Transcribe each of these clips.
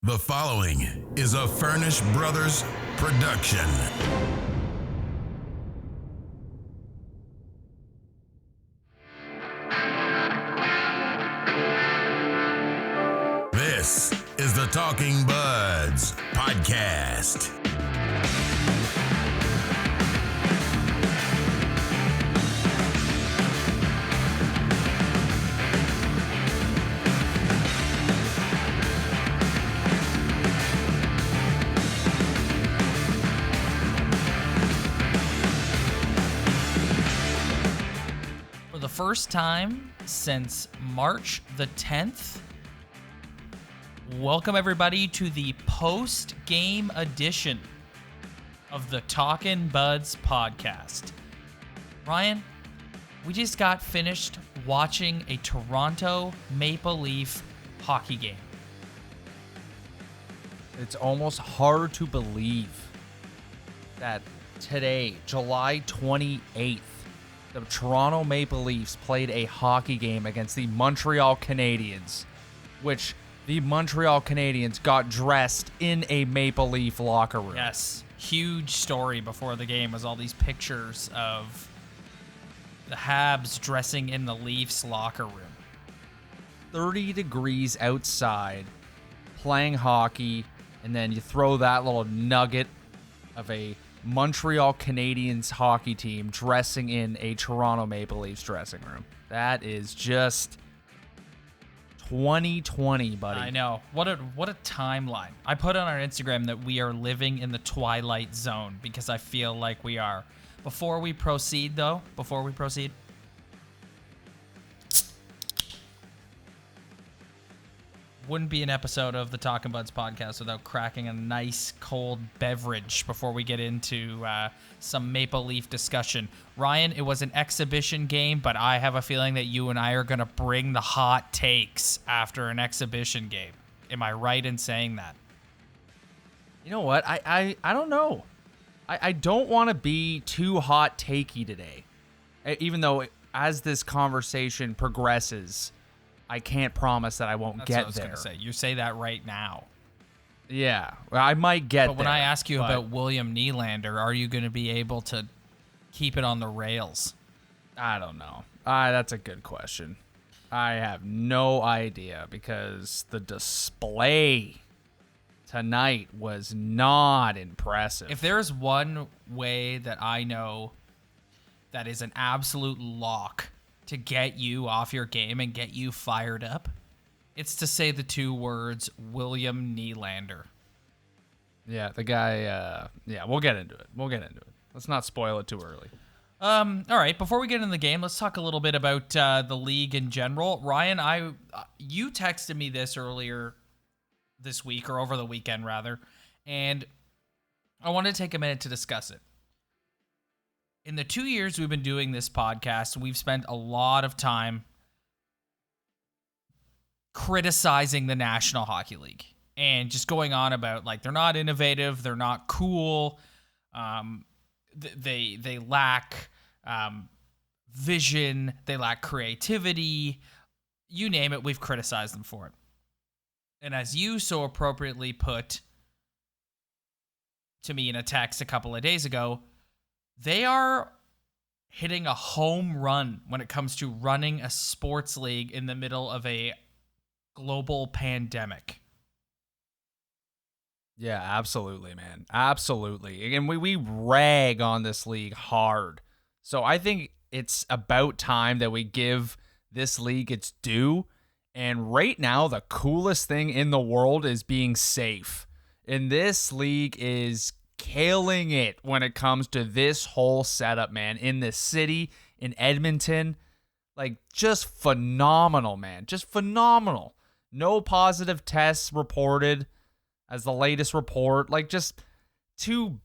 The following is a Furnish Brothers production. This is the Talking Buds podcast. First time since March the 10th. Welcome everybody to the post-game edition of the Talkin Buds podcast. Ryan, we just got finished watching a Toronto Maple Leaf hockey game. It's almost hard to believe that today, July 28th, the Toronto Maple Leafs played a hockey game against the Montreal Canadiens, which the Montreal Canadiens got dressed in a Maple Leaf locker room. Yes, huge story before the game was all these pictures of the Habs dressing in the Leafs locker room. 30 degrees outside, playing hockey, and then you throw that little nugget of a Montreal Canadiens hockey team dressing in a Toronto Maple Leafs dressing room. That is just 2020, buddy. I know. What a timeline. I put on our Instagram that we are living in the twilight zone because I feel like we are. Before we proceed, wouldn't be an episode of the Talkin' Buds podcast without cracking a nice cold beverage before we get into some Maple Leaf discussion. Ryan, it was an exhibition game, but I have a feeling that you and I are going to bring the hot takes after an exhibition game. Am I right in saying that? You know what? I don't know. I don't want to be too hot takey today. Even though as this conversation progresses, I can't promise that I won't get there. That's what I was going to say. You say that right now. Yeah, well, I might get there. But when I ask you about William Nylander, are you going to be able to keep it on the rails? I don't know. That's a good question. I have no idea because the display tonight was not impressive. If there's one way that I know that is an absolute lock to get you off your game and get you fired up, it's to say the two words William Nylander. Yeah, the guy, we'll get into it. Let's not spoil it too early. All right, before we get into the game, let's talk a little bit about the league in general. Ryan, you texted me this earlier this week, or over the weekend, rather, and I want to take a minute to discuss it. In the 2 years we've been doing this podcast, we've spent a lot of time criticizing the National Hockey League and just going on about, like, they're not innovative, they're not cool, they lack vision, they lack creativity, you name it, we've criticized them for it. And as you so appropriately put to me in a text a couple of days ago, they are hitting a home run when it comes to running a sports league in the middle of a global pandemic. Yeah, absolutely, man. Absolutely. And we rag on this league hard. So I think it's about time that we give this league its due. And right now, the coolest thing in the world is being safe. And this league is killing it when it comes to this whole setup, man. In the city, in Edmonton, like, just phenomenal, man. Just phenomenal. No positive tests reported as the latest report. Like, just two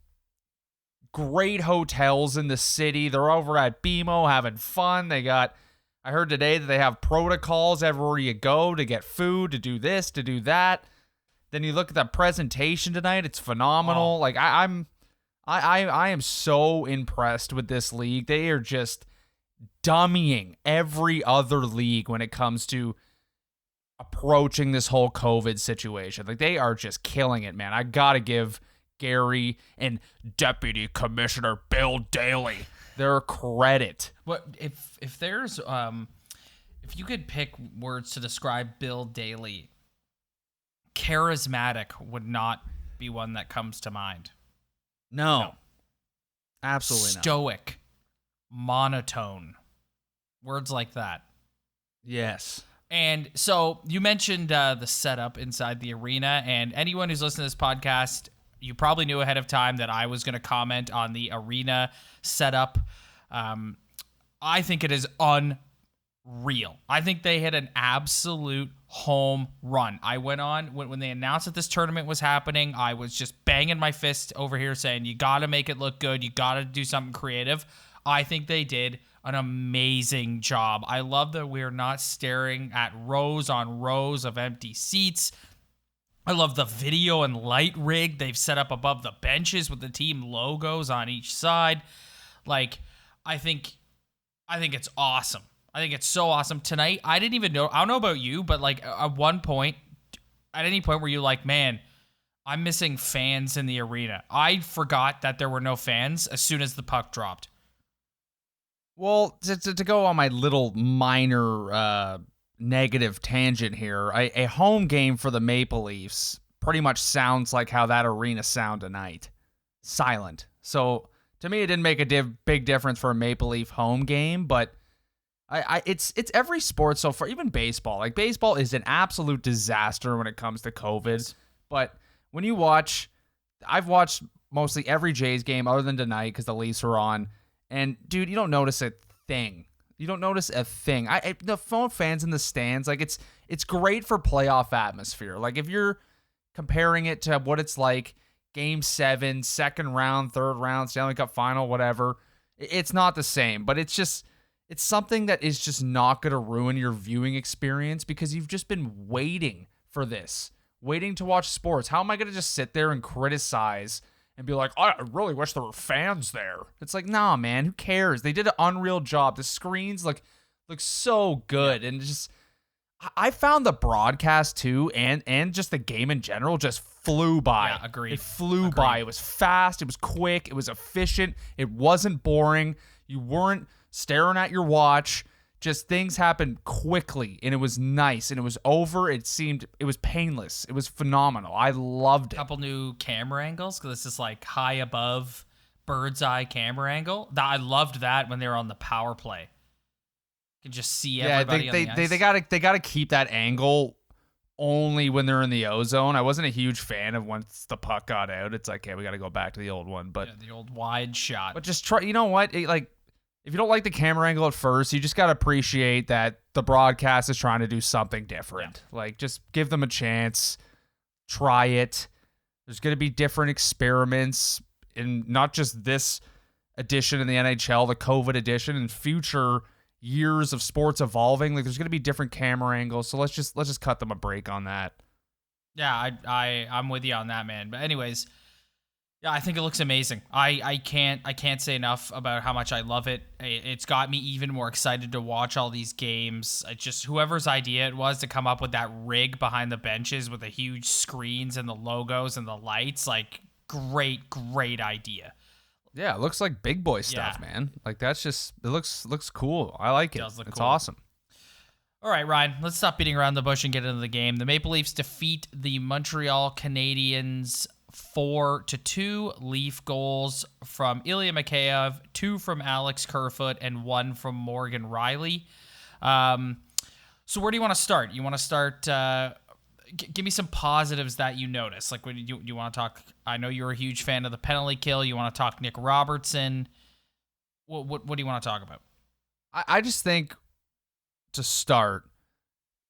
great hotels in the city. They're over at BMO having fun. I heard today that they have protocols everywhere you go to get food, to do this, to do that. Then you look at the presentation tonight; it's phenomenal. Like, I am so impressed with this league. They are just dummying every other league when it comes to approaching this whole COVID situation. Like, they are just killing it, man. I got to give Gary and Deputy Commissioner Bill Daly their credit. What if there's if you could pick words to describe Bill Daly, charismatic would not be one that comes to mind. No. Absolutely not. Stoic, monotone, words like that. Yes. And so you mentioned the setup inside the arena, and anyone who's listening to this podcast, you probably knew ahead of time that I was going to comment on the arena setup. I think it is unreal. I think they hit an absolute home run. I went on, when they announced that this tournament was happening, I was just banging my fist over here saying, you got to make it look good. You got to do something creative. I think they did an amazing job. I love that we're not staring at rows on rows of empty seats. I love the video and light rig they've set up above the benches with the team logos on each side. Like, I think it's awesome. I think it's so awesome. Tonight, I didn't even know. I don't know about you, but like at one point, at any point were you like, man, I'm missing fans in the arena? I forgot that there were no fans as soon as the puck dropped. Well, to go on my little minor negative tangent here, a home game for the Maple Leafs pretty much sounds like how that arena sound tonight. Silent. So to me, it didn't make a big difference for a Maple Leaf home game, but it's every sport so far, even baseball. Like, baseball is an absolute disaster when it comes to COVID. But when you watch, I've watched mostly every Jays game other than tonight because the Leafs were on. And dude, you don't notice a thing. You don't notice a thing. The phone fans in the stands, like it's great for playoff atmosphere. Like, if you're comparing it to what it's like Game 7, second round, third round, Stanley Cup final, whatever, it's not the same. But it's something that is just not going to ruin your viewing experience because you've just been waiting for this, waiting to watch sports. How am I going to just sit there and criticize and be like, I really wish there were fans there? It's like, nah, man, who cares? They did an unreal job. The screens look so good. And just, I found the broadcast too, and just the game in general just flew by. Yeah, agreed. It flew by. It was fast. It was quick. It was efficient. It wasn't boring. You weren't staring at your watch. Just things happened quickly, and it was nice, and it was over. It was painless. It was phenomenal. I loved it. Couple new camera angles, because it's just like high above bird's eye camera angle. I loved that when they were on the power play. You can just see everybody on the ice. They gotta keep that angle only when they're in the O zone. I wasn't a huge fan of once the puck got out. It's like, okay, we got to go back to the old one, but the old wide shot. But just try. You know what? If you don't like the camera angle at first, you just got to appreciate that the broadcast is trying to do something different. Yeah. Like, just give them a chance. Try it. There's going to be different experiments in not just this edition in the NHL, the COVID edition, and future years of sports evolving. Like, there's going to be different camera angles. So let's just cut them a break on that. Yeah, I'm with you on that, man. But anyways, yeah, I think it looks amazing. I can't say enough about how much I love it. It's got me even more excited to watch all these games. Just whoever's idea it was to come up with that rig behind the benches with the huge screens and the logos and the lights, like, great idea. Yeah, it looks like big boy stuff, man. Like, that's just, it looks cool. I like it. It's cool. Awesome. All right, Ryan, let's stop beating around the bush and get into the game. The Maple Leafs defeat the Montreal Canadiens 4-2. Leaf goals from Ilya Mikheyev, 2 from Alex Kerfoot, and 1 from Morgan Riley. So where do you want to start? You want to start, give me some positives that you notice. Like, when you want to talk, I know you're a huge fan of the penalty kill. You want to talk Nick Robertson. What do you want to talk about? I just think, to start,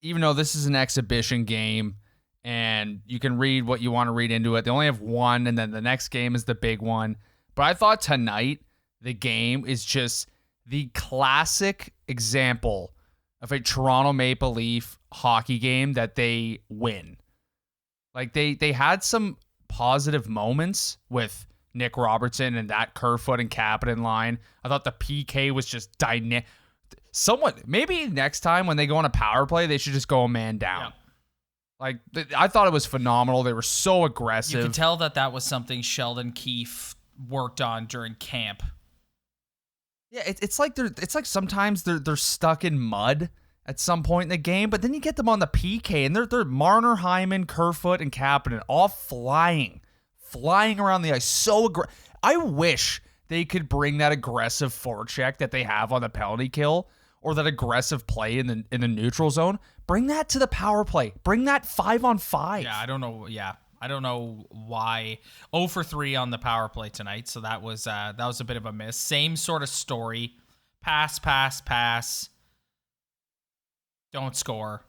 even though this is an exhibition game, and you can read what you want to read into it. They only have one, and then the next game is the big one. But I thought tonight, the game is just the classic example of a Toronto Maple Leaf hockey game that they win. Like, they had some positive moments with Nick Robertson and that Kerfoot and Kapanen line. I thought the PK was just dynamic. Maybe next time when they go on a power play, they should just go a man down. Like, I thought it was phenomenal. They were so aggressive. You could tell that was something Sheldon Keefe worked on during camp. Yeah, it's like sometimes they're stuck in mud at some point in the game, but then you get them on the PK and they're Marner, Hyman, Kerfoot, and Kapanen all flying around the ice. I wish they could bring that aggressive forecheck that they have on the penalty kill, or that aggressive play in the neutral zone. Bring that to the power play. Bring that 5-on-5. Yeah, I don't know why. 0 for 3 on the power play tonight, so that was a bit of a miss. Same sort of story. Pass. Don't score.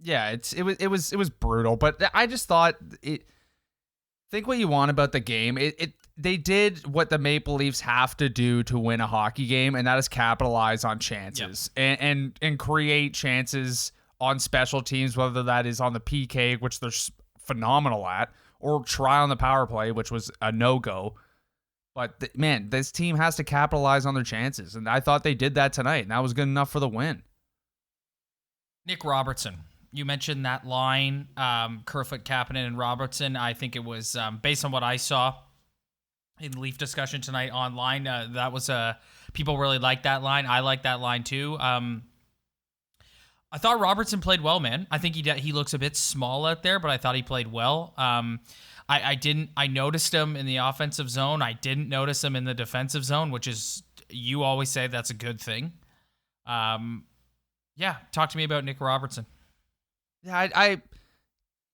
Yeah, it was brutal, but I just thought think what you want about the game. They did what the Maple Leafs have to do to win a hockey game, and that is capitalize on chances. Yep. and create chances on special teams, whether that is on the PK, which they're phenomenal at, or try on the power play, which was a no-go. But, man, this team has to capitalize on their chances, and I thought they did that tonight, and that was good enough for the win. Nick Robertson. You mentioned that line, Kerfoot, Kapanen, and Robertson. I think it was, based on what I saw in Leaf discussion tonight online, that was people really liked that line. I like that line too. I thought Robertson played well, man. I think he looks a bit small out there, but I thought he played well. I noticed him in the offensive zone. I didn't notice him in the defensive zone, which is, you always say that's a good thing. Yeah, talk to me about Nick Robertson. Yeah,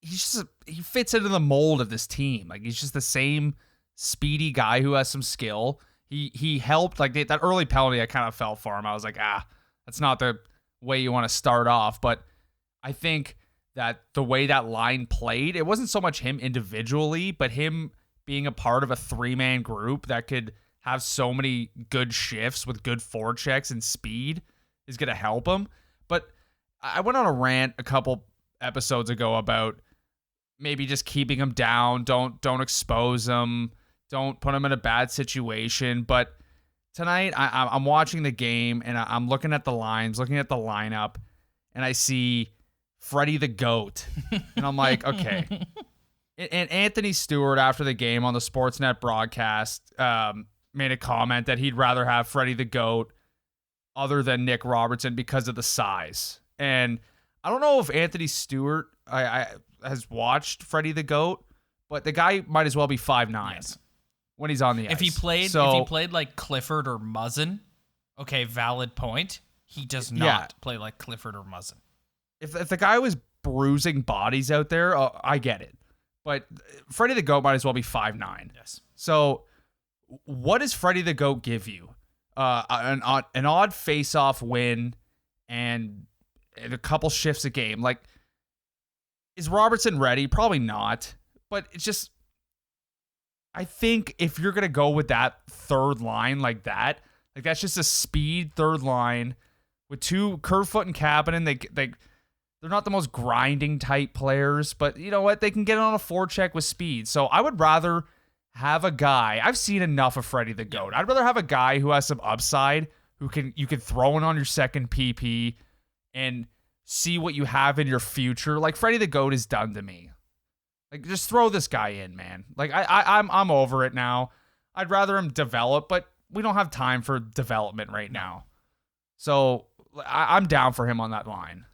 he fits into the mold of this team. Like, he's just the same speedy guy who has some skill. He helped, like, that early penalty, I kind of felt for him. I was like, that's not the way you want to start off. But I think that the way that line played, it wasn't so much him individually, but him being a part of a 3-man group that could have so many good shifts with good forechecks and speed is going to help him. But I went on a rant a couple episodes ago about maybe just keeping him down. Don't expose him. Don't put him in a bad situation. But tonight, I'm watching the game, and I'm looking at the lines, looking at the lineup, and I see Freddie the GOAT. And I'm like, okay. And Anthony Stewart, after the game on the Sportsnet broadcast, made a comment that he'd rather have Freddie the GOAT other than Nick Robertson because of the size. And I don't know if Anthony Stewart has watched Freddie the GOAT, but the guy might as well be 5'9". Yes. When he's on the ice. If he played like Clifford or Muzzin, okay, valid point. He does not play like Clifford or Muzzin. If the guy was bruising bodies out there, I get it. But Freddie the GOAT might as well be 5'9". Yes. So what does Freddie the GOAT give you? An odd face-off win and a couple shifts a game. Like, is Robertson ready? Probably not. But it's just, I think if you're going to go with that third line like that's just a speed third line with two Kerfoot and Kapanen. They're not the most grinding type players, but you know what? They can get on a forecheck with speed. So I would rather have a guy. I've seen enough of Freddie the GOAT. I'd rather have a guy who has some upside, you can throw in on your second PP and see what you have in your future. Like Freddie the GOAT is done to me. Like, just throw this guy in, man. Like, I'm over it now. I'd rather him develop, but we don't have time for development right now. So I'm down for him on that line.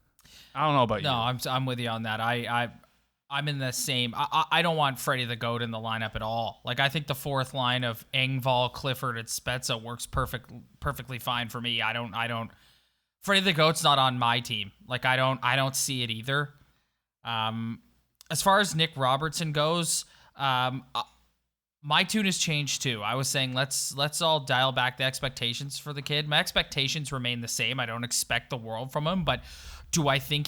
I don't know about you. No, I'm with you on that. I'm in the same. I don't want Freddie the GOAT in the lineup at all. Like, I think the fourth line of Engvall, Clifford, and Spezza works perfectly fine for me. I don't. Freddie the GOAT's not on my team. Like, I don't see it either. As far as Nick Robertson goes, my tune has changed too. I was saying let's all dial back the expectations for the kid. My expectations remain the same. I don't expect the world from him, but do I think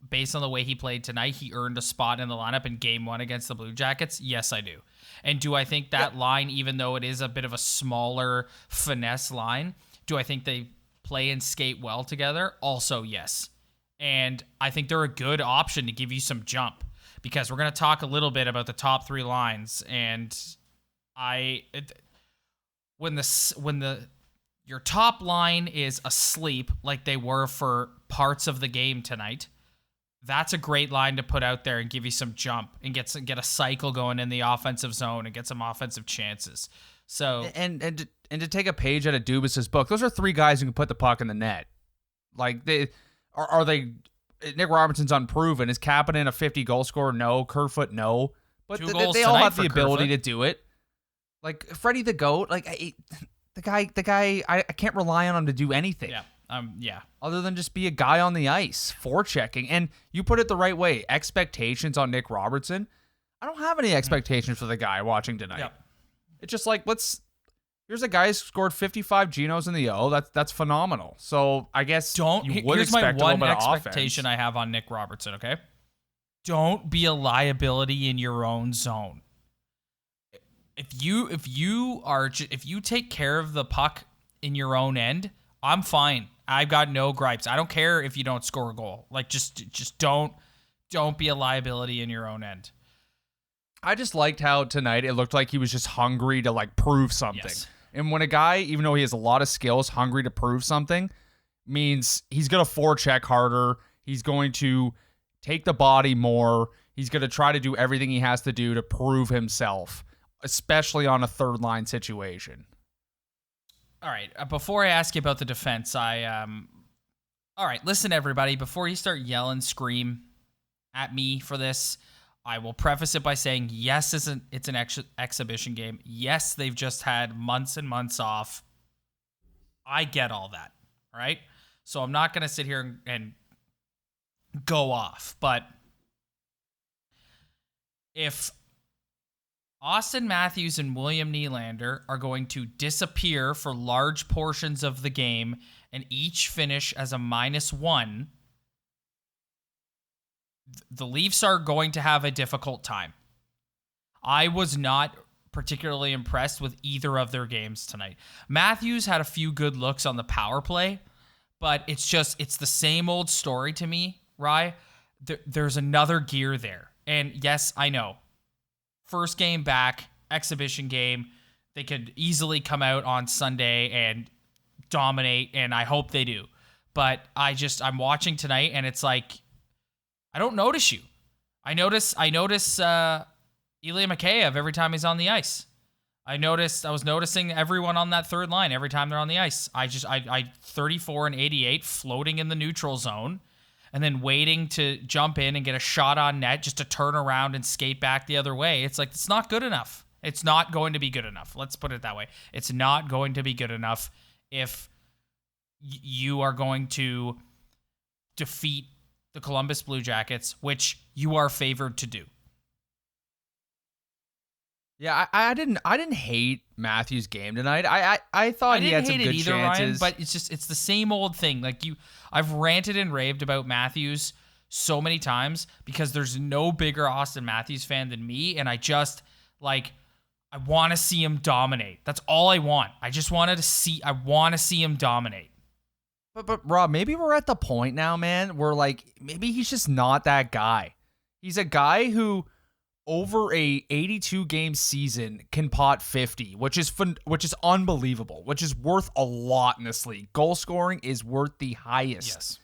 based on the way he played tonight, he earned a spot in the lineup in Game 1 against the Blue Jackets? Yes, I do. And do I think that line, even though it is a bit of a smaller finesse line, do I think they play and skate well together? Also, yes. And I think they're a good option to give you some jump, because we're going to talk a little bit about the top three lines. And when your top line is asleep like they were for parts of the game tonight, that's a great line to put out there and give you some jump and get a cycle going in the offensive zone and get some offensive chances. So and to take a page out of Dubas's book, those are three guys who can put the puck in the net. Like they are they. Nick Robertson's unproven. Is Kapanen a 50 goal scorer? No. Kerfoot, no. But they all have the ability to do it. Like Freddie the Goat, like the guy. I can't rely on him to do anything. Yeah. Other than just be a guy on the ice, forechecking. And you put it the right way. Expectations on Nick Robertson. I don't have any expectations for the guy watching tonight. Yep. It's just like here's a guy who scored 55 Genos in the O. That's phenomenal. So I guess you would expect a little bit of offense. Here's my one expectation I have on Nick Robertson. Okay, don't be a liability in your own zone. If you take care of the puck in your own end, I'm fine. I've got no gripes. I don't care if you don't score a goal. Like just don't be a liability in your own end. I just liked how tonight it looked like he was just hungry to like prove something. Yes. And when a guy, even though he has a lot of skills, hungry to prove something, means he's going to forecheck harder. He's going to take the body more. He's going to try to do everything he has to do to prove himself, especially on a third line situation. All right. Before I ask you about the defense, all right, listen, everybody. Before you start yelling, scream at me for this, I will preface it by saying, yes, it's an exhibition game. Yes, they've just had months and months off. I get all that, all right? So I'm not going to sit here and go off. But if Austin Matthews and William Nylander are going to disappear for large portions of the game and each finish as a -1, the Leafs are going to have a difficult time. I was not particularly impressed with either of their games tonight. Matthews had a few good looks on the power play, but it's the same old story to me, Rye. There's another gear there. And yes, I know. First game back, exhibition game. They could easily come out on Sunday and dominate, and I hope they do. But I'm watching tonight, and it's like, I don't notice you. I notice Ilya Mikheyev every time he's on the ice. I was noticing everyone on that third line every time they're on the ice. I 34 and 88 floating in the neutral zone and then waiting to jump in and get a shot on net just to turn around and skate back the other way. It's like, it's not good enough. It's not going to be good enough. Let's put it that way. It's not going to be good enough if you are going to defeat the Columbus Blue Jackets, which you are favored to do. Yeah, I didn't hate Matthews' game tonight. I thought he had some good chances. Ryan, but it's the same old thing. Like I've ranted and raved about Matthews so many times because there's no bigger Austin Matthews fan than me, and I want to see him dominate. That's all I want. I want to see him dominate. But Rob, maybe we're at the point now, man, where like maybe he's just not that guy. He's a guy who over a 82 game season can pot 50, which is unbelievable, which is worth a lot in this league. Goal scoring is worth the highest. Yes.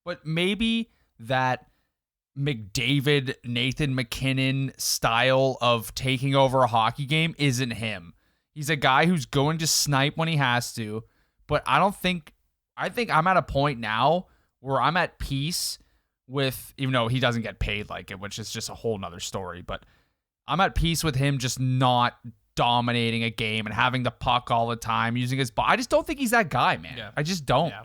But maybe that McDavid, Nathan McKinnon style of taking over a hockey game isn't him. He's a guy who's going to snipe when he has to, but I think I'm at a point now where I'm at peace with, even though he doesn't get paid like it, which is just a whole nother story, but I'm at peace with him just not dominating a game and having the puck all the time, using his body. I just don't think he's that guy, man. Yeah. I just don't. Yeah.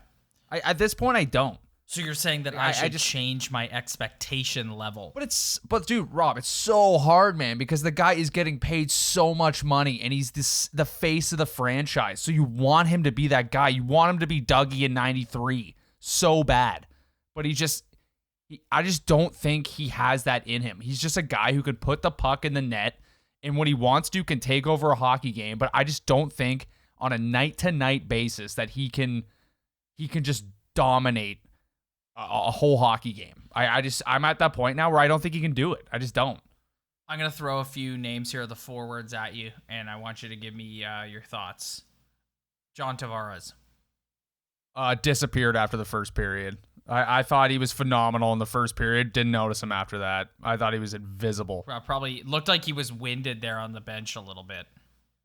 At this point, I don't. So you're saying that I should change my expectation level. But dude, Rob, it's so hard, man, because the guy is getting paid so much money and he's the face of the franchise. So you want him to be that guy. You want him to be Dougie in 93 so bad. But I just don't think he has that in him. He's just a guy who could put the puck in the net and when he wants to can take over a hockey game, but I just don't think on a night-to-night basis that he can just dominate a whole hockey game. I'm at that point now where I don't think he can do it. I just don't. I'm going to throw a few names here, the forwards at you, and I want you to give me your thoughts. John Tavares. Disappeared after the first period. I thought he was phenomenal in the first period. Didn't notice him after that. I thought he was invisible. Probably looked like he was winded there on the bench a little bit.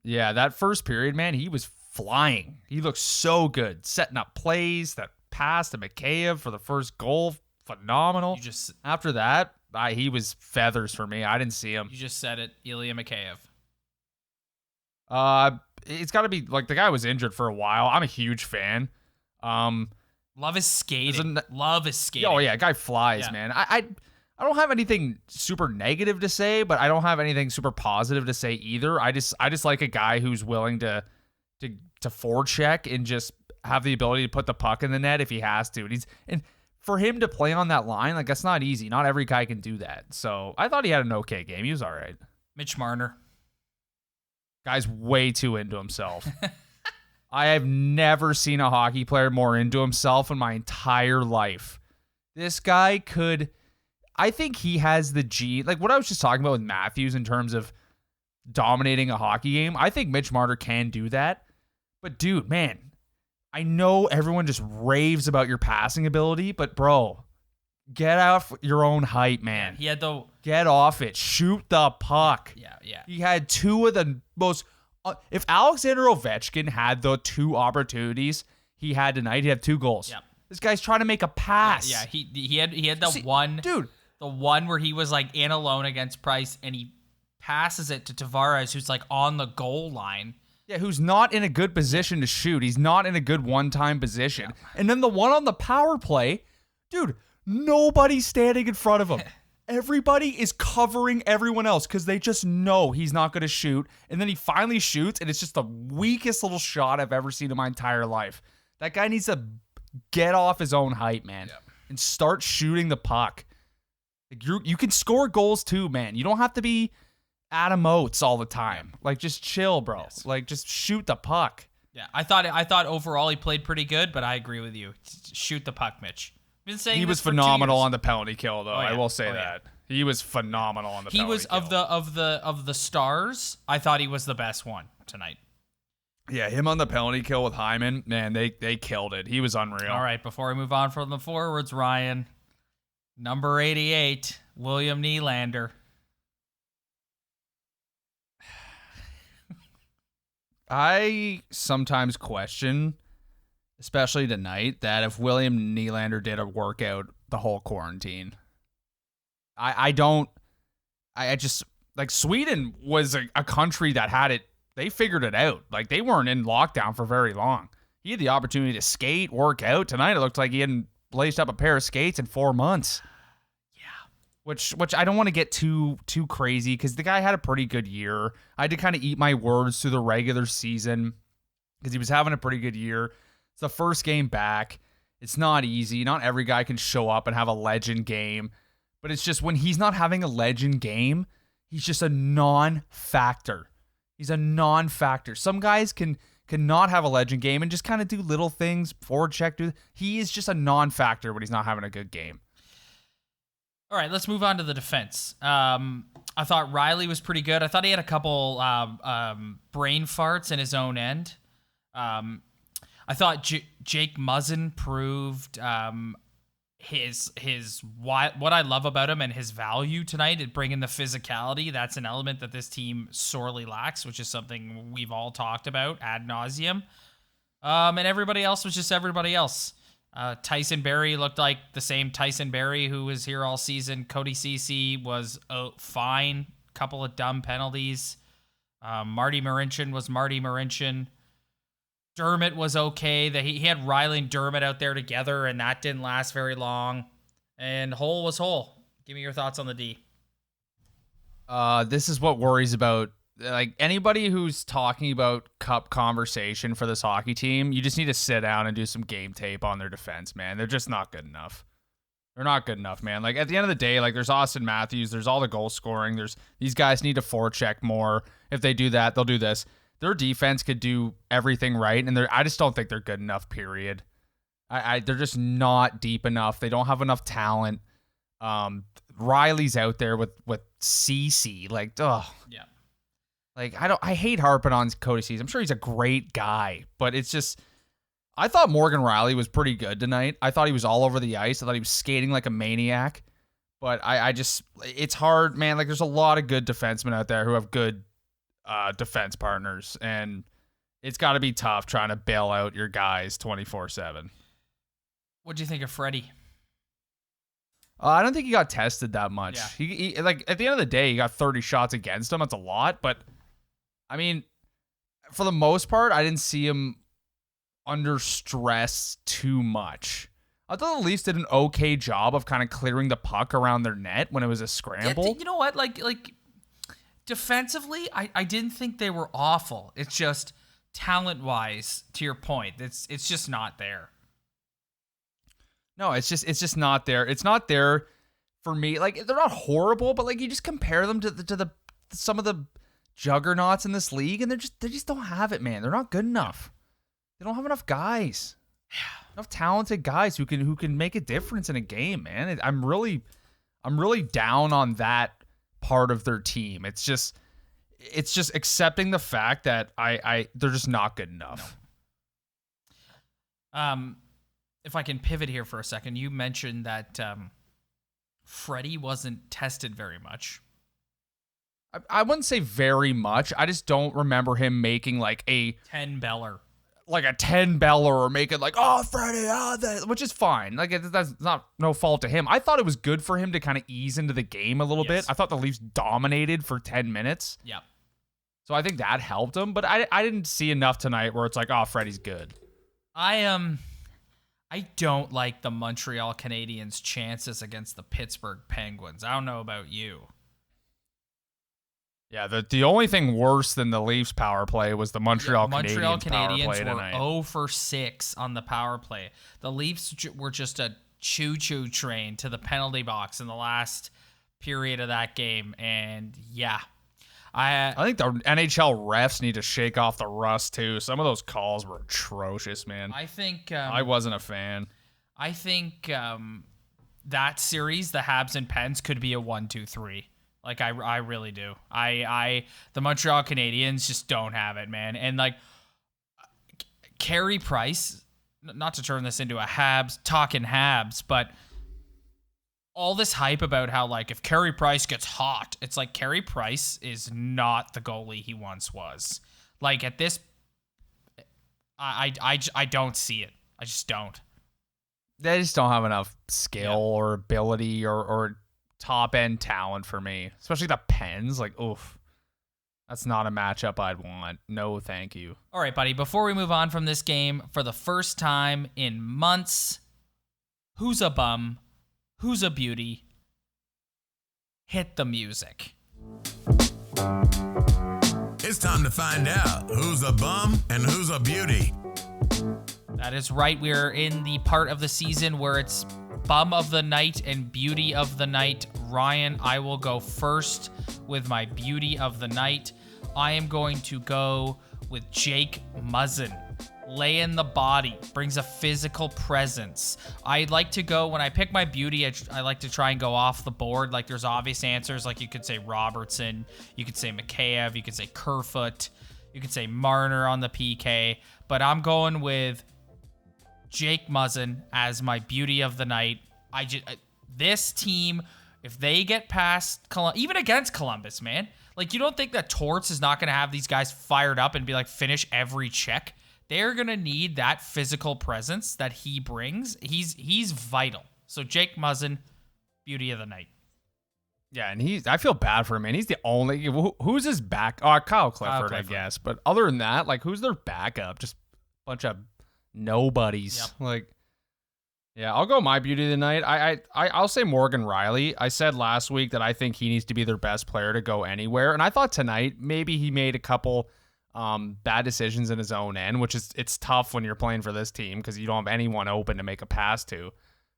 Yeah, that first period, man, he was flying. He looked so good. Setting up plays, that pass to Mikheyev for the first goal, phenomenal. After that, he was feathers for me. I didn't see him. You just said it, Ilya Mikheyev. It's got to be, like, the guy was injured for a while. I'm a huge fan. Love his skating. Love his skating. Oh, yeah, guy flies, man. I don't have anything super negative to say, but I don't have anything super positive to say either. I just like a guy who's willing to forecheck and just have the ability to put the puck in the net if he has to. And for him to play on that line, like, that's not easy. Not every guy can do that. So I thought he had an okay game. He was all right. Mitch Marner. Guy's way too into himself. I have never seen a hockey player more into himself in my entire life. This guy I think he has the gene. Like what I was just talking about with Matthews in terms of dominating a hockey game. I think Mitch Marner can do that. But dude, man, I know everyone just raves about your passing ability, but bro, get off your own hype, man. He had Get off it. Shoot the puck. Yeah. He had two of the most... if Alexander Ovechkin had the two opportunities he had tonight, he'd have 2 goals. Yeah. This guy's trying to make a pass. Yeah, he had the one... Dude. The one where he was, like, in alone against Price, and he passes it to Tavares, who's, like, on the goal line. Yeah, who's not in a good position to shoot. He's not in a good one-time position. Yeah. And then the one on the power play, dude, nobody's standing in front of him. Everybody is covering everyone else because they just know he's not going to shoot. And then he finally shoots, and it's just the weakest little shot I've ever seen in my entire life. That guy needs to get off his own hype, man, and start shooting the puck. Like you can score goals too, man. You don't have to be Adam Oates all the time. Like, just chill, bro. Yes. Like, just shoot the puck. Yeah, I thought overall he played pretty good, but I agree with you. Shoot the puck, Mitch. Been saying he was phenomenal on the penalty kill, though. I will say that he was phenomenal on the penalty kill. Of the stars. I thought he was the best one tonight. Yeah, him on the penalty kill with Hyman, man, they killed it. He was unreal. All right, before we move on from the forwards, Ryan, number 88, William Nylander. I sometimes question, especially tonight, that if William Nylander did a workout the whole quarantine. I just, like, Sweden was a country that had it, they figured it out. Like, they weren't in lockdown for very long. He had the opportunity to skate, work out. Tonight it looked like he hadn't laced up a pair of skates in 4 months. Which I don't want to get too crazy because the guy had a pretty good year. I had to kind of eat my words through the regular season because he was having a pretty good year. It's the first game back. It's not easy. Not every guy can show up and have a legend game. But it's just when he's not having a legend game, he's just a non-factor. He's a non-factor. Some guys can not have a legend game and just kind of do little things, forward check. He is just a non-factor when he's not having a good game. All right, let's move on to the defense. I thought Riley was pretty good. I thought he had a couple brain farts in his own end. I thought Jake Muzzin proved what I love about him and his value tonight at bringing the physicality. That's an element that this team sorely lacks, which is something we've all talked about ad nauseum. And everybody else was just everybody else. Tyson Barrie looked like the same Tyson Barrie who was here all season. Cody Ceci was fine. Couple of dumb penalties. Marty Marincin was Marty Marincin. Dermott was okay. He had Riley and Dermott out there together, and that didn't last very long. And Hull was Hull. Give me your thoughts on the D. This is what worries about, like, anybody who's talking about cup conversation for this hockey team. You just need to sit down and do some game tape on their defense, man. They're just not good enough. They're not good enough, man. Like, at the end of the day, like, there's Austin Matthews, there's all the goal scoring. These guys need to forecheck more. If they do that, they'll do this. Their defense could do everything right, and I just don't think they're good enough, period. They're just not deep enough. They don't have enough talent. Riley's out there with CC. Like, ugh. Yeah. Like, I hate harping on Cody Ceci. I'm sure he's a great guy, but it's just, I thought Morgan Riley was pretty good tonight. I thought he was all over the ice. I thought he was skating like a maniac. But I just, it's hard, man. Like, there's a lot of good defensemen out there who have good defense partners. And it's got to be tough trying to bail out your guys 24/7. What do you think of Freddie? I don't think he got tested that much. Yeah. He like at the end of the day, he got 30 shots against him. That's a lot, but I mean, for the most part, I didn't see him under stress too much. I thought the Leafs did an okay job of kind of clearing the puck around their net when it was a scramble. Yeah, you know what? Like defensively, I didn't think they were awful. It's just talent-wise, to your point, it's just not there. No, it's just not there. It's not there for me. Like, they're not horrible, but like you just compare them to the some of the juggernauts in this league, and they just don't have it, man. They're not good enough. They don't have enough guys. Enough talented guys who can make a difference in a game, man. I'm really down on that part of their team. It's just accepting the fact that they're just not good enough. No. If I can pivot here for a second, you mentioned that Freddie wasn't tested very much. I wouldn't say very much. I just don't remember him making like a 10 beller. Like a 10 beller or making like, oh, Freddie, which is fine. Like, that's no fault to him. I thought it was good for him to kind of ease into the game a little bit. I thought the Leafs dominated for 10 minutes. Yep. So I think that helped him, but I didn't see enough tonight where it's like, oh, Freddie's good. I don't like the Montreal Canadiens' chances against the Pittsburgh Penguins. I don't know about you. Yeah, the only thing worse than the Leafs power play was the Montreal Canadiens power play tonight. Were 0 for 6 on the power play. The Leafs were just a choo-choo train to the penalty box in the last period of that game, and yeah. I think the NHL refs need to shake off the rust too. Some of those calls were atrocious, man. I think I wasn't a fan. I think that series, the Habs and Pens, could be a 1-2-3. Like I really do. The Montreal Canadiens just don't have it, man. And like Carey Price, not to turn this into a Talkin Habs, but all this hype about how, like, if Carey Price gets hot, it's like Carey Price is not the goalie he once was. Like, at this, I don't see it. I just don't. They just don't have enough skill or ability or top-end talent for me. Especially the Pens. Like, oof. That's not a matchup I'd want. No, thank you. All right, buddy. Before we move on from this game, for the first time in months, who's a bum? Who's a beauty? Hit the music. It's time to find out who's a bum and who's a beauty. That is right. We're in the part of the season where it's bum of the night and beauty of the night. Ryan, I will go first with my beauty of the night. I am going to go with Jake Muzzin. Laying the body, brings a physical presence. I like to go, when I pick my beauty, I like to try and go off the board. Like, there's obvious answers, like you could say Robertson, you could say Mikheyev, you could say Kerfoot, you could say Marner on the PK, but I'm going with Jake Muzzin as my beauty of the night. This team, if they get past even against Columbus, man, like, you don't think that Torts is not going to have these guys fired up and be like, finish every check? They're going to need that physical presence that he brings. He's vital. So Jake Muzzin, beauty of the night. Yeah, and I feel bad for him, man. He's the only, who's his back? Oh, Kyle Clifford, I guess. But other than that, like, who's their backup? Just a bunch of nobodies. Yep. Like, yeah, I'll go my beauty of the night. I'll say Morgan Riley. I said last week that I think he needs to be their best player to go anywhere. And I thought tonight, maybe he made a couple bad decisions in his own end, which it's tough when you're playing for this team because you don't have anyone open to make a pass to.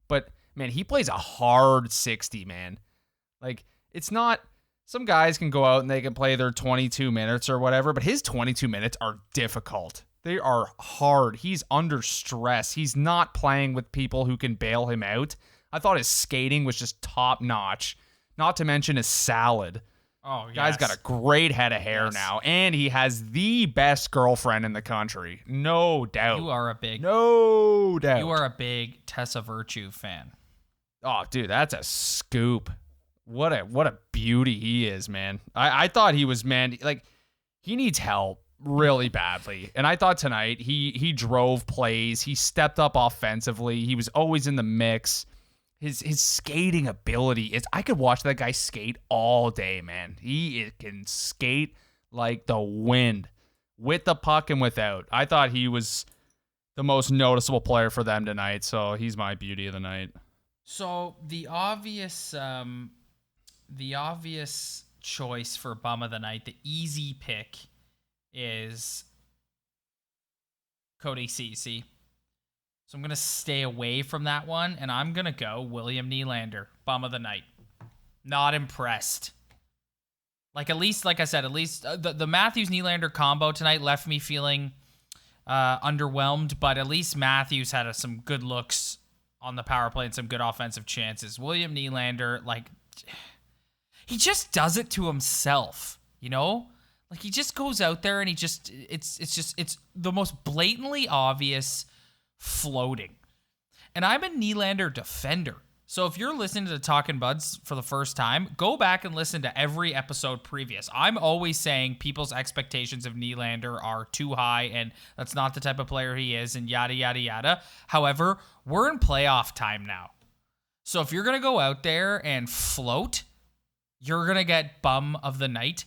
But man, he plays a hard 60, man. Like, it's not, some guys can go out and they can play their 22 minutes or whatever, but his 22 minutes are difficult. They are hard. He's under stress. He's not playing with people who can bail him out. I thought his skating was just top notch, not to mention his salad. Oh, yes. Guy's got a great head of hair now, and he has the best girlfriend in the country. No doubt. You are a big Tessa Virtue fan. Oh, dude, that's a scoop. What a beauty he is, man. I thought he was, man, like, he needs help really badly. And I thought tonight he drove plays. He stepped up offensively. He was always in the mix. His skating ability is, I could watch that guy skate all day, man. He can skate like the wind with the puck and without. I thought he was the most noticeable player for them tonight, so he's my beauty of the night. So the obvious choice for bum of the night, the easy pick, is Cody Ceci. So I'm going to stay away from that one, and I'm going to go William Nylander, bum of the night. Not impressed. Like the Matthews-Nylander combo tonight left me feeling underwhelmed, but at least Matthews had some good looks on the power play and some good offensive chances. William Nylander, like, he just does it to himself, you know? Like, he just goes out there and it's the most blatantly obvious floating. And I'm a Nylander defender. So if you're listening to the Talkin' Buds for the first time, go back and listen to every episode previous. I'm always saying people's expectations of Nylander are too high and that's not the type of player he is and yada, yada, yada. However, we're in playoff time now. So if you're going to go out there and float, you're going to get bum of the night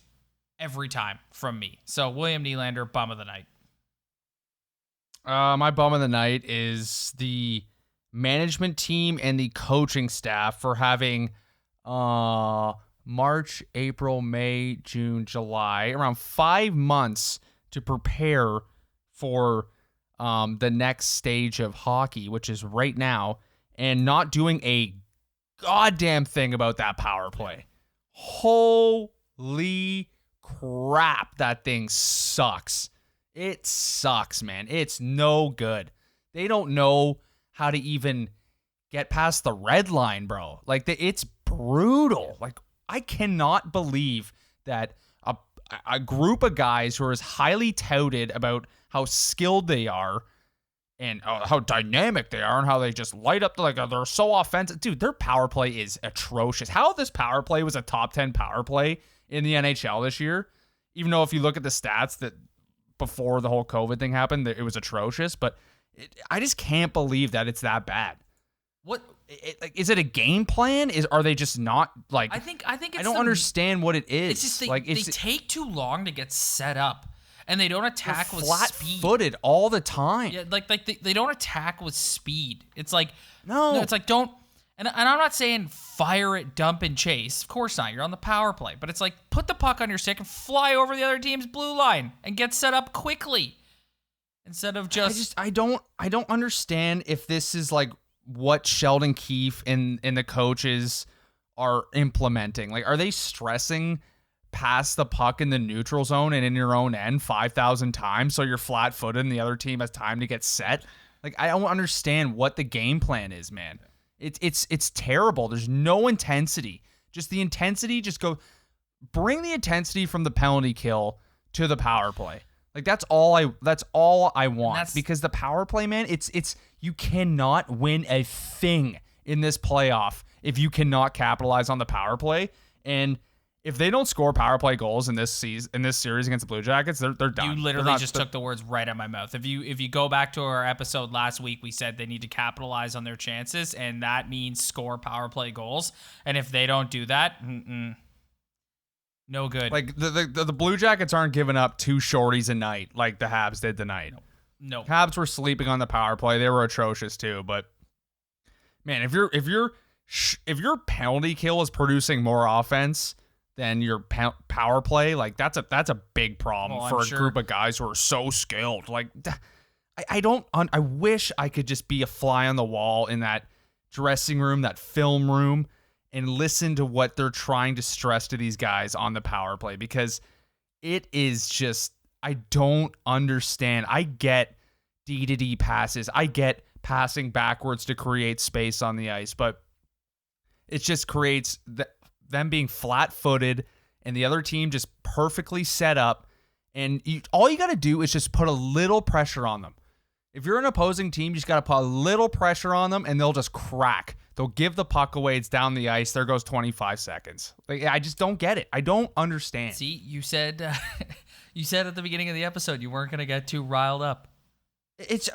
every time from me. So William Nylander, bum of the night. My bum of the night is the management team and the coaching staff for having March, April, May, June, July, around 5 months to prepare for the next stage of hockey, which is right now, and not doing a goddamn thing about that power play. Holy crap, that thing sucks. It sucks, man. It's no good. They don't know how to even get past the red line, bro. Like, it's brutal. Like, I cannot believe that a group of guys who are as highly touted about how skilled they are and how dynamic they are and how they just light up, they're so offensive. Dude, their power play is atrocious. How this power play was a top 10 power play in the NHL this year, even though if you look at the stats that before the whole COVID thing happened, it was atrocious, but I just can't believe that it's that bad. What is it a game plan? Are they just not like? I think it's I don't understand what it is. It's just they take too long to get set up, and they don't attack with speed. Flat-footed all the time. Yeah, like they don't attack with speed. It's like no, it's like don't. And I'm not saying fire it, dump, and chase. Of course not. You're on the power play. But it's like put the puck on your stick and fly over the other team's blue line and get set up quickly. Instead of just... I don't understand if this is like what Sheldon Keefe and the coaches are implementing. Like, are they stressing past the puck in the neutral zone and in your own end 5,000 times so you're flat-footed and the other team has time to get set? Like, I don't understand what the game plan is, man. It's terrible. There's no intensity. Just the intensity, bring the intensity from the penalty kill to the power play. Like, that's all I want, because the power play, man, it's you cannot win a thing in this playoff if you cannot capitalize on the power play. And if they don't score power play goals in this series against the Blue Jackets, they're done. You literally took the words right out of my mouth. If you go back to our episode last week, we said they need to capitalize on their chances, and that means score power play goals. And if they don't do that, no good. Like the Blue Jackets aren't giving up 2 shorties a night like the Habs did tonight. No. Habs were sleeping on the power play. They were atrocious too. But man, if your penalty kill is producing more offense than your power play, like that's a big problem for a group of guys who are so skilled. Like, I wish I could just be a fly on the wall in that dressing room, that film room, and listen to what they're trying to stress to these guys on the power play, because it is just, I don't understand. I get D-to-D passes. I get passing backwards to create space on the ice, but it just creates them being flat-footed and the other team just perfectly set up, and all you got to do is just put a little pressure on them. If you're an opposing team, you just got to put a little pressure on them, and they'll just crack. They'll give the puck away. It's down the ice. There goes 25 seconds. Like, I just don't get it. I don't understand. See, you said you said at the beginning of the episode you weren't going to get too riled up. It's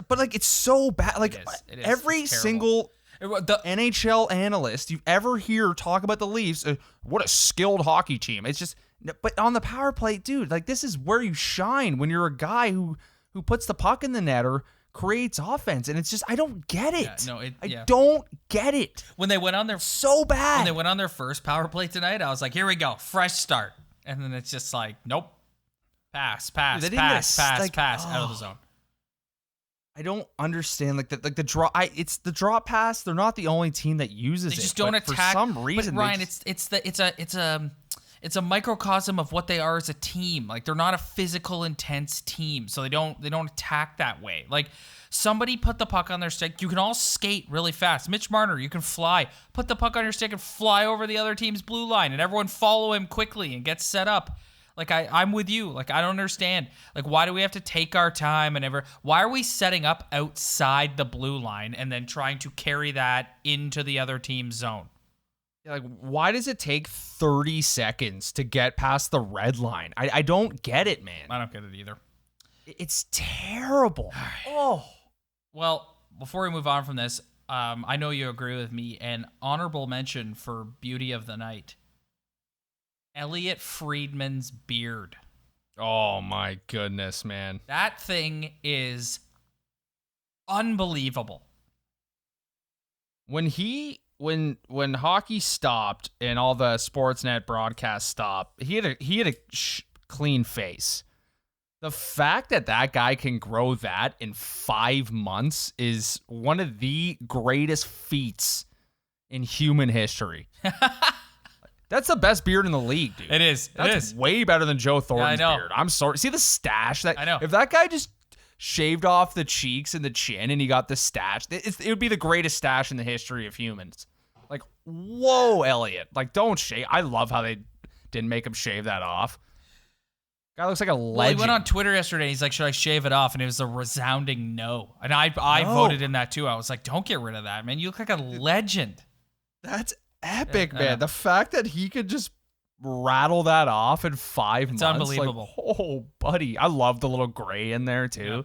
so bad. Like, it is. every single NHL analyst you ever hear talk about the Leafs, what a skilled hockey team. It's just, but on the power play, dude, like, this is where you shine when you're a guy who puts the puck in the net or creates offense, and it's just, I don't get it. I don't get it. When they went on their so bad. When they went on their first power play tonight, I was like, here we go, fresh start. And then it's just like, nope. Pass, out of the zone. I don't understand, like the draw. It's the drop pass. They're not the only team that uses it. They just don't attack. For some reason, but Ryan, it's a microcosm of what they are as a team. Like, they're not a physical, intense team, so they don't attack that way. Like, somebody put the puck on their stick. You can all skate really fast. Mitch Marner, you can fly. Put the puck on your stick and fly over the other team's blue line, and everyone follow him quickly and get set up. Like, I'm with you. Like, I don't understand. Like, why do we have to take our time and why are we setting up outside the blue line and then trying to carry that into the other team's zone? Like, why does it take 30 seconds to get past the red line? I don't get it, man. I don't get it either. It's terrible. Oh. Well, before we move on from this, I know you agree with me. An honorable mention for Beauty of the Night. Elliot Friedman's beard. Oh, my goodness, man. That thing is unbelievable. When hockey stopped and all the Sportsnet broadcasts stopped, he had a clean face. The fact that guy can grow that in 5 months is one of the greatest feats in human history. That's the best beard in the league, dude. It is. That's way better than Joe Thornton's beard. I'm sorry. See the stash? I know. If that guy just shaved off the cheeks and the chin and he got the stash, it would be the greatest stash in the history of humans. Like, whoa, Elliot. Like, don't shave. I love how they didn't make him shave that off. Guy looks like a legend. Well, he went on Twitter yesterday. He's like, should I shave it off? And it was a resounding no. And I voted in that too. I was like, don't get rid of that, man. You look like a legend. That's epic, man. The fact that he could just rattle that off in 5 months. It's unbelievable. Like, oh, buddy. I love the little gray in there too. Yeah.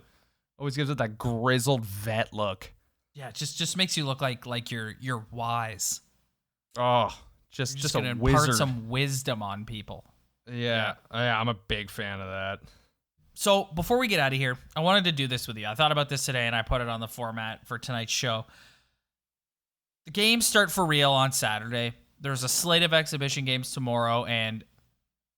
Always gives it that grizzled vet look. Yeah, it just makes you look like you're wise. Oh, just a wizard. Impart some wisdom on people. Yeah, I'm a big fan of that. So before we get out of here, I wanted to do this with you. I thought about this today, and I put it on the format for tonight's show. The games start for real on Saturday. There's a slate of exhibition games tomorrow and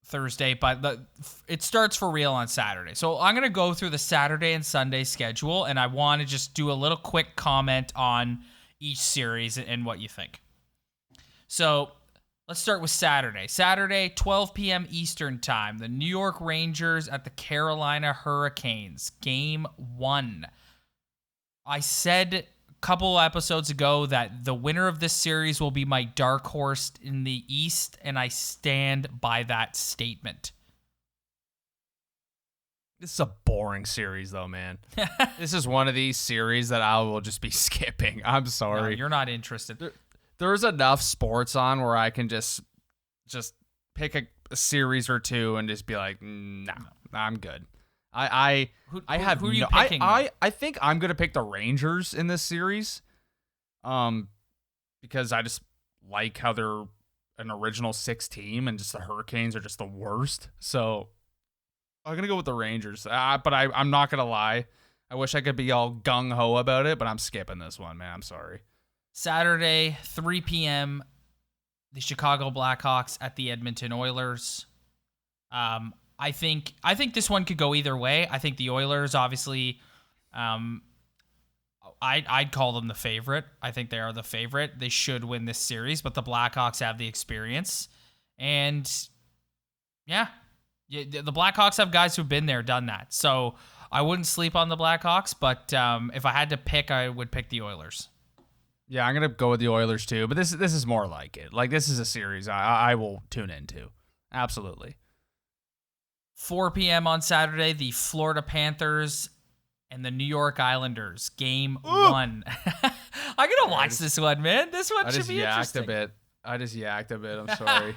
Thursday, but it starts for real on Saturday. So I'm going to go through the Saturday and Sunday schedule, and I want to just do a little quick comment on each series and what you think. So let's start with Saturday. Saturday, 12 p.m. Eastern Time. The New York Rangers at the Carolina Hurricanes. Game 1. I said a couple episodes ago that the winner of this series will be my dark horse in the East, and I stand by that statement. This is a boring series, though, man. This is one of these series that I will just be skipping. I'm sorry. No, you're not interested. There's enough sports on where I can just pick a series or two and just be like, no, I'm good. Who are you picking? I think I'm gonna pick the Rangers in this series, because I just like how they're an original 6 team and just the Hurricanes are just the worst. So I'm gonna go with the Rangers. But I'm not gonna lie. I wish I could be all gung ho about it, but I'm skipping this one, man. I'm sorry. Saturday, 3 p.m., the Chicago Blackhawks at the Edmonton Oilers. I think this one could go either way. I think the Oilers, obviously, I'd call them the favorite. I think they are the favorite. They should win this series, but the Blackhawks have the experience. And, yeah, the Blackhawks have guys who've been there, done that. So I wouldn't sleep on the Blackhawks, but if I had to pick, I would pick the Oilers. Yeah, I'm going to go with the Oilers too, but this is more like it. Like, this is a series I will tune into. Absolutely. 4 p.m. on Saturday, the Florida Panthers and the New York Islanders, game 1. I'm going to watch this one, man. This one should be interesting. I just yacked a bit. I'm sorry.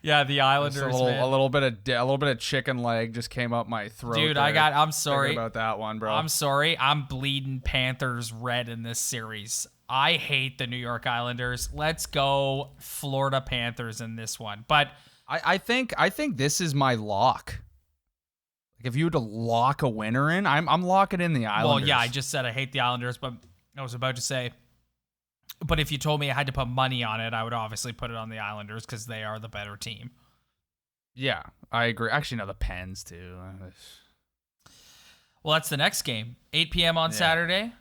Yeah, the Islanders, a little bit of chicken leg just came up my throat. Dude, there. I'm sorry about that one, bro. I'm sorry. I'm bleeding Panthers red in this series. I hate the New York Islanders. Let's go Florida Panthers in this one. But I think this is my lock. Like if you were to lock a winner in, I'm locking in the Islanders. Well, yeah, I just said I hate the Islanders, but I was about to say, but if you told me I had to put money on it, I would obviously put it on the Islanders because they are the better team. Yeah, I agree. Actually, no, the Pens too. Well, that's the next game. 8 p.m. on Saturday.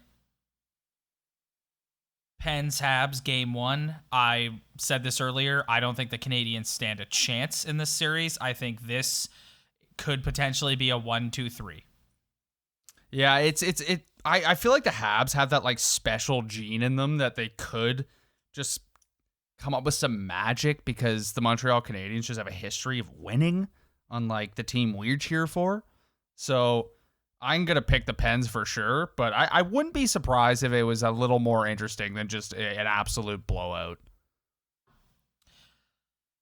Pens Habs game 1. I said this earlier. I don't think the Canadiens stand a chance in this series. I think this could potentially be a 1-2-3. Yeah, I feel like the Habs have that like special gene in them that they could just come up with some magic because the Montreal Canadiens just have a history of winning, unlike the team we're cheer for. So I'm going to pick the Pens for sure, but I wouldn't be surprised if it was a little more interesting than just an absolute blowout.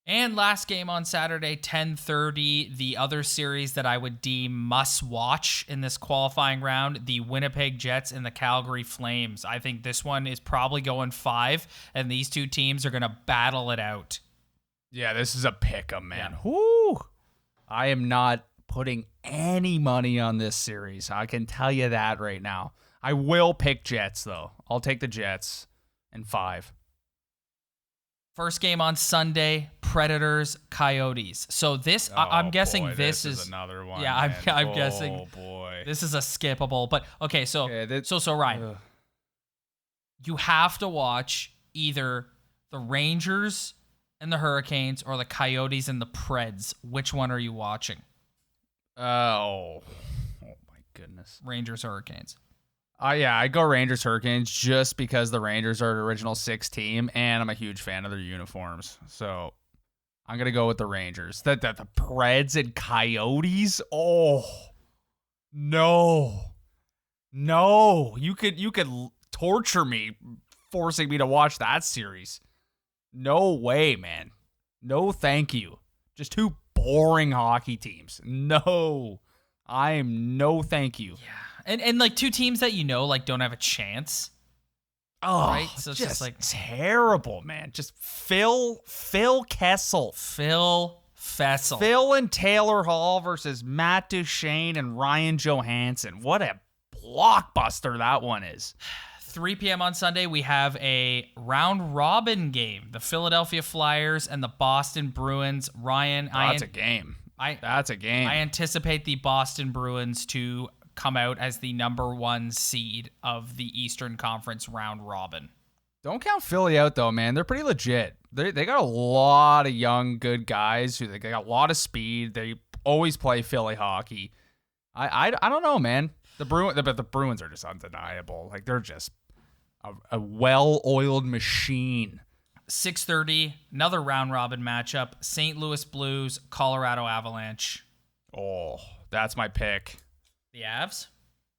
And last game on Saturday, 10:30, the other series that I would deem must-watch in this qualifying round, the Winnipeg Jets and the Calgary Flames. I think this one is probably going 5, and these two teams are going to battle it out. Yeah, this is a pick-em, man. Yeah. Woo! I am not putting any money on this series. I can tell you that right now. I will pick Jets, though. I'll take the Jets in 5. First game on Sunday, Predators, Coyotes. So this, I'm guessing this is another one. Yeah, I'm guessing. Oh boy, this is a skippable. But okay, so Ryan, Ugh. you have to watch either the Rangers and the Hurricanes or the Coyotes and the Preds. Which one are you watching? Oh my goodness. Rangers, Hurricanes. Yeah, I go Rangers Hurricanes just because the Rangers are an original 6 team, and I'm a huge fan of their uniforms. So I'm gonna go with the Rangers. The Preds and Coyotes. Oh no, you could torture me, forcing me to watch that series. No way, man. No, thank you. Just 2 boring hockey teams. No, no thank you. Yeah. And like 2 teams that like don't have a chance. Oh, right? So it's just like terrible, man. Just Phil Kessel. Phil Fessel. Phil and Taylor Hall versus Matt Duchene and Ryan Johansson. What a blockbuster that one is. 3 p.m. on Sunday, we have a round-robin game. The Philadelphia Flyers and the Boston Bruins. Ryan, that's a game. That's a game. I anticipate the Boston Bruins to come out as the number 1 seed of the Eastern Conference round robin. Don't count Philly out though, man. They're pretty legit. They got a they got a lot of speed. They always play Philly hockey. I don't know, man. The Bruins are just undeniable. Like they're just a well-oiled machine. 6:30, another round robin matchup. St. Louis Blues, Colorado Avalanche. Oh, that's my pick. The Avs?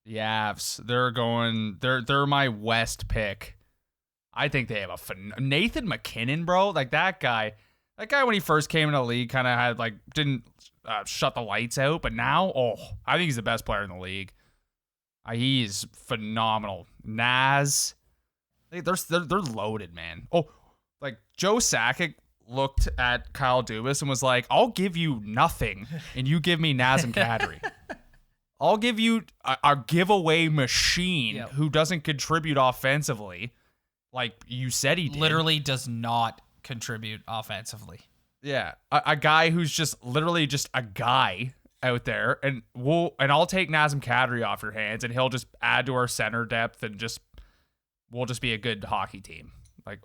The Avs. They're my West pick. I think they have Nathan McKinnon, bro. Like that guy when he first came into the league kind of had like didn't shut the lights out, but now, I think he's the best player in the league. He's phenomenal. Naz, they're loaded, man. Oh, like Joe Sakic looked at Kyle Dubas and was like, "I'll give you nothing, and you give me Nazem Kadri." I'll give you a giveaway machine who doesn't contribute offensively, like you said he did. Literally does not contribute offensively. Yeah, a guy who's just literally just a guy out there, and I'll take Nazem Kadri off your hands, and he'll just add to our center depth, and we'll just be a good hockey team. Like,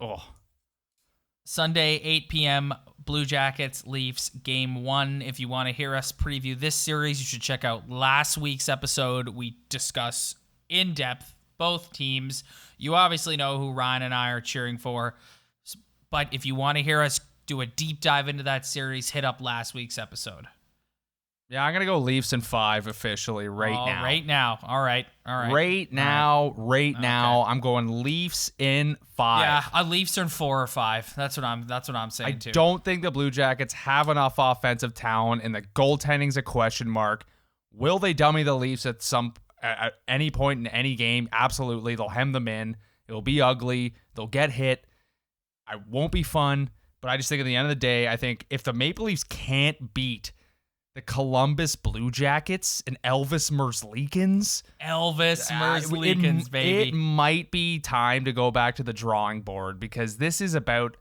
Sunday, 8 p.m., Blue Jackets, Leafs, Game 1. If you want to hear us preview this series, you should check out last week's episode. We discuss in depth both teams. You obviously know who Ryan and I are cheering for. But if you want to hear us do a deep dive into that series, hit up last week's episode. Yeah, I'm going to go Leafs in 5 officially now. Right now. All right. Right now, I'm going Leafs in 5. Yeah, Leafs are in 4 or 5. That's what I'm saying too. I don't think the Blue Jackets have enough offensive talent, and the goaltending's a question mark. Will they dummy the Leafs at any point in any game? Absolutely. They'll hem them in. It'll be ugly. They'll get hit. I won't be fun, but I just think at the end of the day, I think if the Maple Leafs can't beat the Columbus Blue Jackets and Elvis Merzlikins, baby. It might be time to go back to the drawing board because this is about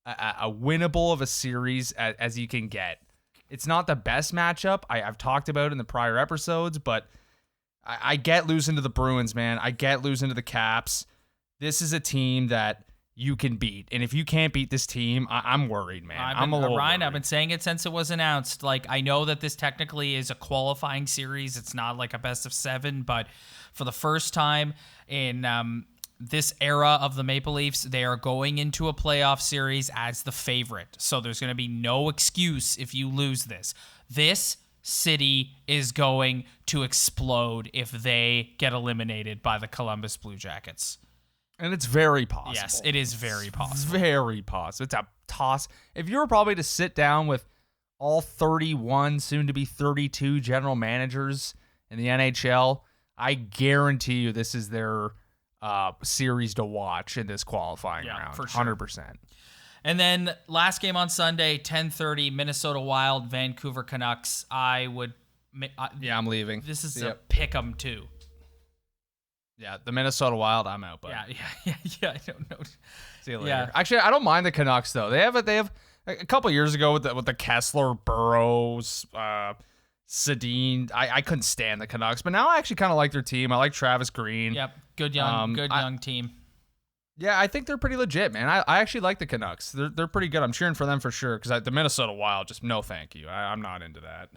a winnable of a series as you can get. It's not the best matchup. I've talked about in the prior episodes, but I get losing to the Bruins, man. I get losing to the Caps. This is a team that you can beat. And if you can't beat this team, I'm worried, man. I'm a little Ryan, worried. I've been saying it since it was announced. Like, I know that this technically is a qualifying series. It's not like a best of 7, but for the first time in this era of the Maple Leafs, they are going into a playoff series as the favorite. So there's going to be no excuse if you lose this. This city is going to explode if they get eliminated by the Columbus Blue Jackets. And it's very possible. Yes, it is very possible. It's very possible. It's a toss. If you were probably to sit down with all 31, soon to be 32 general managers in the NHL, I guarantee you this is their series to watch in this qualifying round. For sure. 100%. And then last game on Sunday, 10:30, Minnesota Wild, Vancouver Canucks. I'm leaving. This is a pick 'em too. Yeah, the Minnesota Wild, I'm out, buddy. Yeah. I don't know. See you later. Yeah. Actually, I don't mind the Canucks though. They have a couple years ago with the Kessler, Burrows, Sedin. I couldn't stand the Canucks, but now I actually kind of like their team. I like Travis Green. Yep, good young team. Yeah, I think they're pretty legit, man. I actually like the Canucks. They're pretty good. I'm cheering for them for sure because the Minnesota Wild, just no thank you. I'm not into that.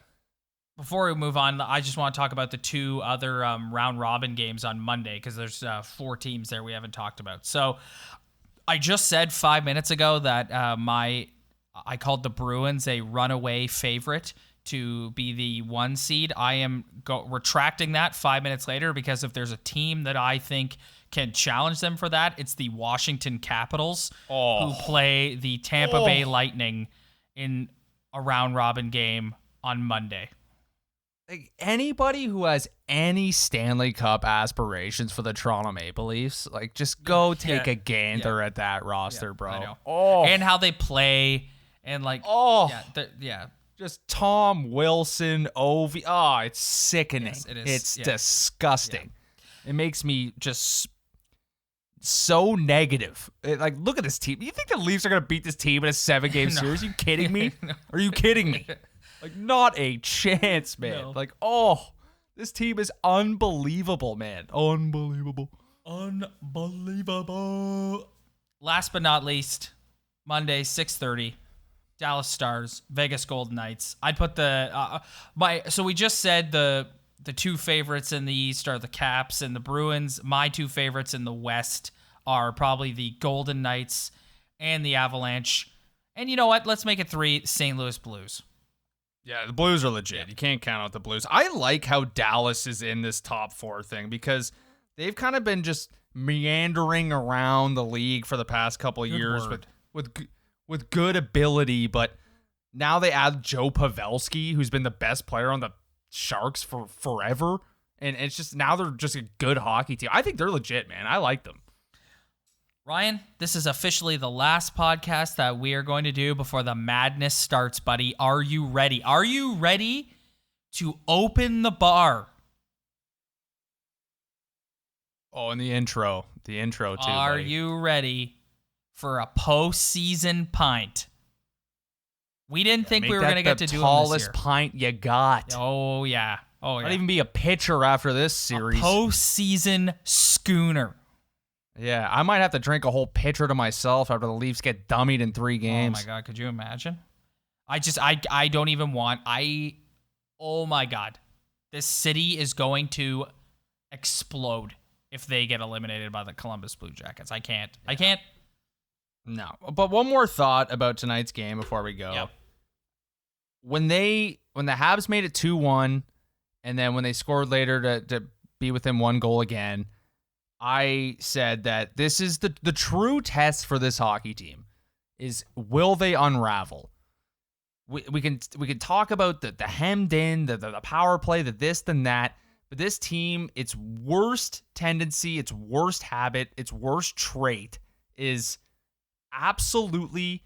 Before we move on, I just want to talk about the 2 other round robin games on Monday because there's 4 teams there we haven't talked about. So I just said 5 minutes ago that I called the Bruins a runaway favorite to be the 1 seed. I am retracting that 5 minutes later because if there's a team that I think can challenge them for that, it's the Washington Capitals who play the Tampa Bay Lightning in a round robin game on Monday. Like anybody who has any Stanley Cup aspirations for the Toronto Maple Leafs, like just go take a gander at that roster, bro. I know. And how they play and like just Tom Wilson, Ovi. Oh, it's sickening. Yes, it is. It's disgusting. Yeah. It makes me just so negative. Look at this team. You think the Leafs are going to beat this team in a 7-game series? Are you kidding me? No. Are you kidding me? Not a chance, man. No. This team is unbelievable, man. Unbelievable. Last but not least, Monday, 6:30, Dallas Stars, Vegas Golden Knights. I'd put so we just said the 2 favorites in the East are the Caps and the Bruins. My 2 favorites in the West are probably the Golden Knights and the Avalanche. And you know what? Let's make it 3 St. Louis Blues. Yeah, the Blues are legit. Yeah. You can't count out the Blues. I like how Dallas is in this top 4 thing because they've kind of been just meandering around the league for the past couple of years with good ability, but now they add Joe Pavelski, who's been the best player on the Sharks for forever, and it's just now they're just a good hockey team. I think they're legit, man. I like them. Ryan, this is officially the last podcast that we are going to do before the madness starts, buddy. Are you ready? Are you ready to open the bar? Oh, and the intro too. Are you ready for a postseason pint? We didn't think we were going to get to do it this year. Tallest pint you got. Oh yeah. Not even be a pitcher after this series. A postseason schooner. Yeah, I might have to drink a whole pitcher to myself after the Leafs get dummied in 3 games. Oh my God, could you imagine? I don't even want. Oh my God, this city is going to explode if they get eliminated by the Columbus Blue Jackets. I can't. No. But one more thought about tonight's game before we go. Yep. When the Habs made it 2-1, and then when they scored later to be within one goal again, I said that this is the true test for this hockey team is, will they unravel? We can talk about the hemmed in, the power play, the this, the that, but this team, its worst tendency, its worst habit, its worst trait is absolutely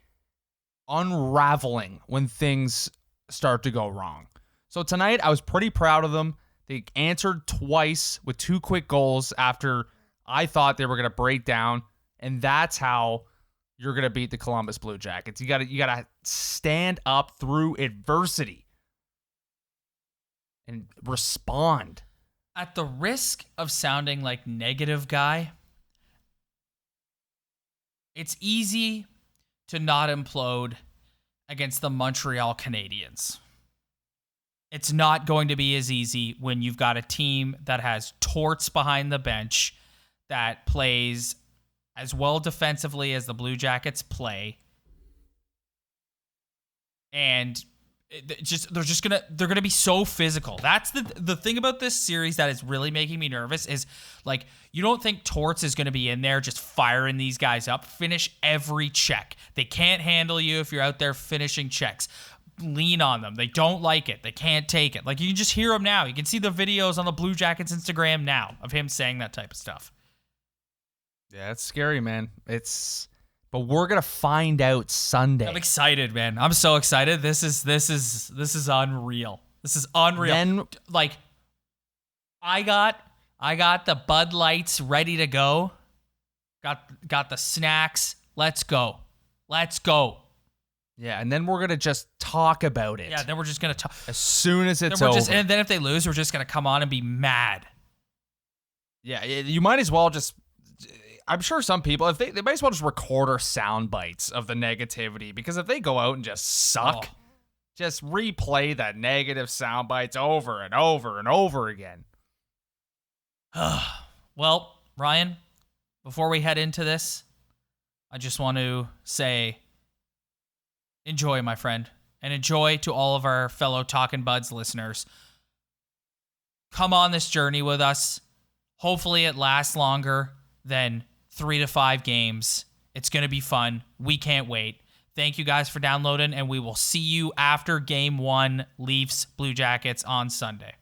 unraveling when things start to go wrong. So tonight, I was pretty proud of them. They answered twice with 2 quick goals after I thought they were going to break down, and that's how you're going to beat the Columbus Blue Jackets. You got to stand up through adversity and respond. At the risk of sounding like negative guy, it's easy to not implode against the Montreal Canadiens. It's not going to be as easy when you've got a team that has torts behind the bench, that plays as well defensively as the Blue Jackets play, and they're gonna be so physical. That's the thing about this series that is really making me nervous is, like, you don't think Torts is gonna be in there just firing these guys up. Finish every check. They can't handle you if you're out there finishing checks. Lean on them. They don't like it. They can't take it. Like, you can just hear him now. You can see the videos on the Blue Jackets Instagram now of him saying that type of stuff. Yeah, it's scary, man. But we're gonna find out Sunday. I'm excited, man. I'm so excited. This is unreal. This is unreal. Then, like, I got the Bud Lights ready to go. Got the snacks. Let's go. Yeah, and then we're gonna just talk about it. Yeah, then we're just gonna talk as soon as it's over. And then if they lose, we're just gonna come on and be mad. Yeah, you might as well just. I'm sure some people, if they might as well just record our sound bites of the negativity, because if they go out and just suck, just replay that negative sound bites over and over and over again. Well, Ryan, before we head into this, I just want to say, enjoy, my friend, and enjoy to all of our fellow Talkin' Buds listeners. Come on this journey with us. Hopefully it lasts longer than 3 to 5 games. It's going to be fun. We can't wait. Thank you guys for downloading, and we will see you after Game 1, Leafs Blue Jackets on Sunday.